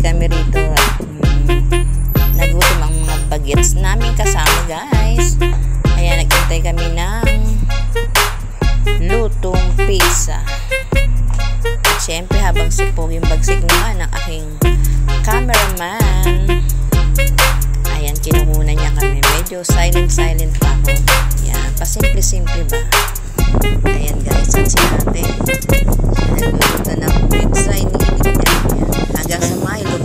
kami rito. Nagutom ang mga bagets namin kasama, guys. Kaya nagkintay kami ng lutong pizza. At syempre, habang sipog yung bagsik naman ng aking cameraman, ayan, kinukunan niya kami. Medyo silent pa ako. Yan, pasimple-simple ba? Ayan, guys, at si ate, siya nagluluto ng pizza, iniinit niya. Hanggang sa Milo,